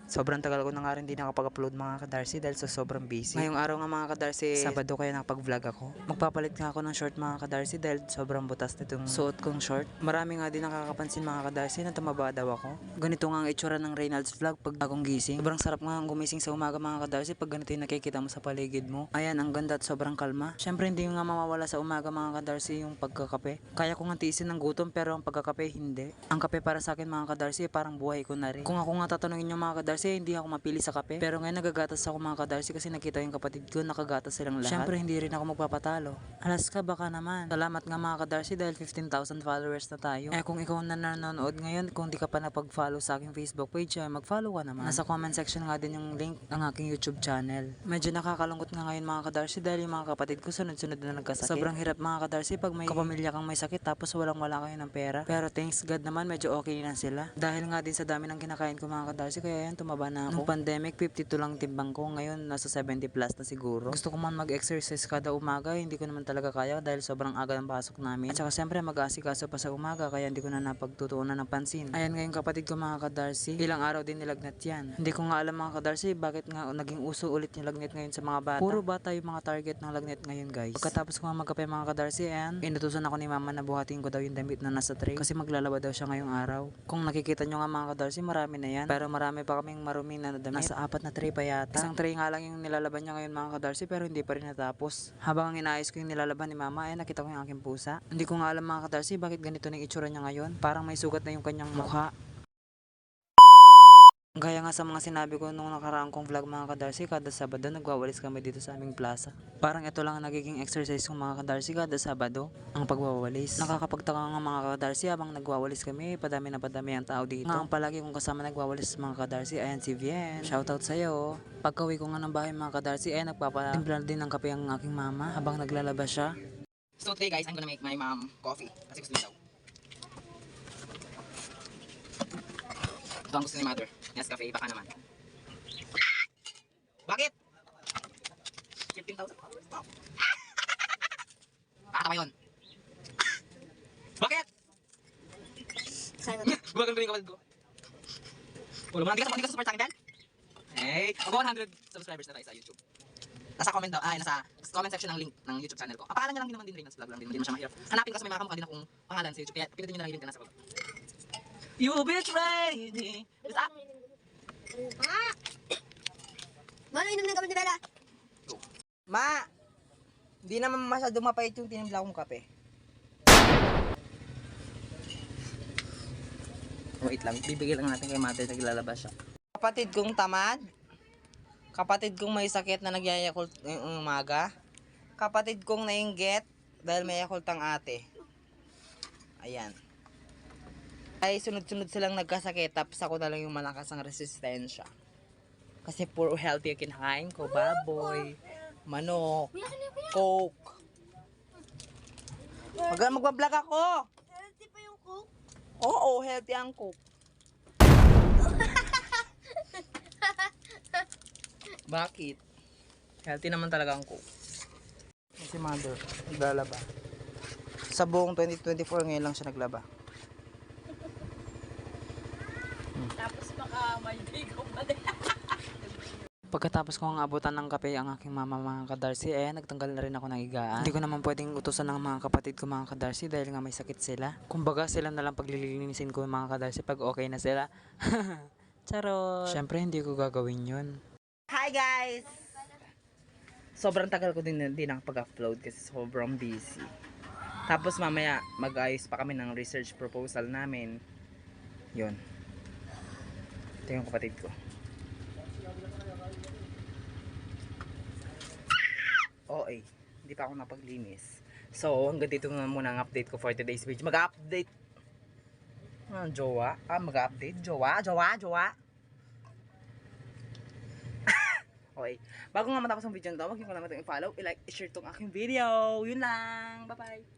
Sobrang tagal ko na nga rin di nakapag-upload mga ka-Darcy dahil sa sobrang busy. Ngayong araw nga mga ka-Darcy, Sabado kaya nakapag-vlog ako. Magpapalit nga ako ng short mga ka-Darcy dahil sobrang butas nitong suot kong short. Marami nga din nakakapansin mga ka-Darcy na tumaba daw ako. Ganito nga ang itsura ng Reynolds vlog pag akong gising. Sobrang sarap nga ang gumising sa umaga mga ka-Darcy pag ganito yung nakikita mo sa paligid mo. Ayan, ang ganda at sobrang kalma. Syempre hindi nga mawawala sa umaga mga ka-Darcy yung pagkakape. Kaya ko nga tiisin ng gutom pero ang pagkakape hindi. Ang kape para sa akin mga ka-Darcy parang buhay ko na rin. Kung ako nga tatanungin nyo mga ka-Darcy, hindi ako mapili sa kape. Pero ngayon nagagatas ako mga ka-Darcy kasi nakita yung kapatid ko nakagatas silang lahat. Syempre hindi rin ako magpapatalo. Alas ka baka naman. Salamat nga mga ka-Darcy dahil 15,000 followers na tayo. Kung ikaw na nanonood ngayon, kung di ka pa napag-follow sa aking Facebook page, mag-follow ka naman. Nasa comment section nga din yung link ng aking YouTube channel. Medyo nakakalungkot nga ngayon mga ka-Darcy dahil yung mga kapatid ko sunod-sunod na nagkasakit. Sobrang hirap mga ka-Darcy pag may kapamilya kang may sakit tapos walang-wala kayo ng pera. Pero thanks God naman medyo okay na sila. Dahil nga din sa dami ng kinakain ko mga ka-Darcy kaya yan tumaba na ako. Nung pandemic 52 lang timbang ko, ngayon nasa 70 plus na siguro. Gusto ko man mag-exercise kada umaga, hindi ko naman talaga kaya dahil sobrang aga ng pasok namin. At saka siyempre mag-aasikaso pa sa umaga kaya hindi ko na napagtutuunan ng pansin. Ayan nga yung kapatid ko mga ka-Darcy, ilang araw din nilagnat yan. Hindi ko nga alam mga ka-Darcy bakit nga naging uso ulit yung lagnat ngayon sa mga bata. Puro bata yung mga target ng lagnat ngayon guys. Pagkatapos ko nga magkape mga ka-Darcy, inutusan ako ni mama na buhatin ko daw yung damit na nasa tray kasi maglalaba daw siya ngayong araw. Kung nakikita nyo nga mga ka-Darcy, marami na yan. Pero marami pa kaming marumi na damit. Nasa 4 na tray pa yata. Isang tray nga lang yung nilalaban niya ngayon mga ka-Darcy pero hindi pa rin natapos. Habang inaayos ko yung nilalaban ni mama, nakita ko yung aking pusa. Hindi ko nga alam mga ka-Darcy bakit ganito na yung itsura niya ngayon. Parang may sugat na yung kanyang mukha. Gaya nga sa mga sinabi ko nung nakaraang kong vlog mga ka-Darcy, kada Sabado nagwawalis kami dito sa aming plaza. Parang ito lang ang nagiging exercise kong mga ka-Darcy kada Sabado, ang pagwawalis. Nakakapagtaka nga mga ka-Darcy habang nagwawalis kami, padami na padami ang tao dito. Nga ang palagi kong kasama nagwawalis mga ka-Darcy, ayan si Vien. Shoutout sa'yo. Pagka-uwi ko nga ng bahay mga ka-Darcy, nagpapatimpla din ng kape ang aking mama habang naglalaba siya. So today guys, I'm gonna make my mom coffee kasi gusto niya daw. Ito ang gusto ni mother. Nescafe, baka naman. Bakit? 15,000? Nakatawa yun. Bakit? Gumagal ko rin yung kapatid ko. Wala mo, hindi ka support sa akin, Ben? Hey, mag 100 subscribers na tayo sa YouTube. Nasa comment daw, nasa comment section ng link ng YouTube channel ko. Pangalan niya lang din naman din, Reynolds Vlog lang din, hindi mo siya mahirap. Hanapin kasi may mga kamukha din akong pangalan sa YouTube. Kaya pinutin nyo na lang yung link ka nasa baba. You betrayed me. Mano, inom ng gabi ni Bella. Ma! Di naman masyado mapait yung tinimpla kong kape. Wait lang, bibigyan lang natin kay mother, naglalabas siya. Kapatid kong tamad. Kapatid kong may sakit na nagyayakult ngayong umaga. Kapatid kong nainggit dahil may yakult ang ate. Ayan. Ay sunod-sunod silang nagkasakit tapos ako na lang yung malakas ang resistensya. Kasi puro healthy yung kinakain ko. Baboy, manok, coke. Magbablog ako. Healthy pa yung coke? Oo, healthy ang coke. Bakit? Healthy naman talaga ang coke. Si mother, naglalaba. Sa buong 2024 ngayon lang siya naglaba. Tapos baka may bigo pa din. Pagkatapos ko ang abutan ng kape ang aking mama mga ka-Darcy, nagtanggal na rin ako ng higaan. Hindi ko naman pwedeng utusan ng mga kapatid ko mga ka-Darcy dahil nga may sakit sila. Kumbaga sila na lang paglilinisin ko mga ka-Darcy pag okay na sila. Charot! Syempre hindi ko gagawin yun. Hi guys! Sobrang tagal ko din nakapag-upload kasi sobrang busy. Tapos mamaya mag-ayos pa kami ng research proposal namin. Yun. Ito yung kapatid ko. Okay, hindi pa ako napaglinis. So, hanggang dito na muna ang update ko for today's video. Mag-update. Jowa? Mag-update? Jowa? Okay. Bago nga matapos ang video nito, huwag niyo kalimutan i-follow, i-like, i-share tong aking video. Yun lang. Bye-bye.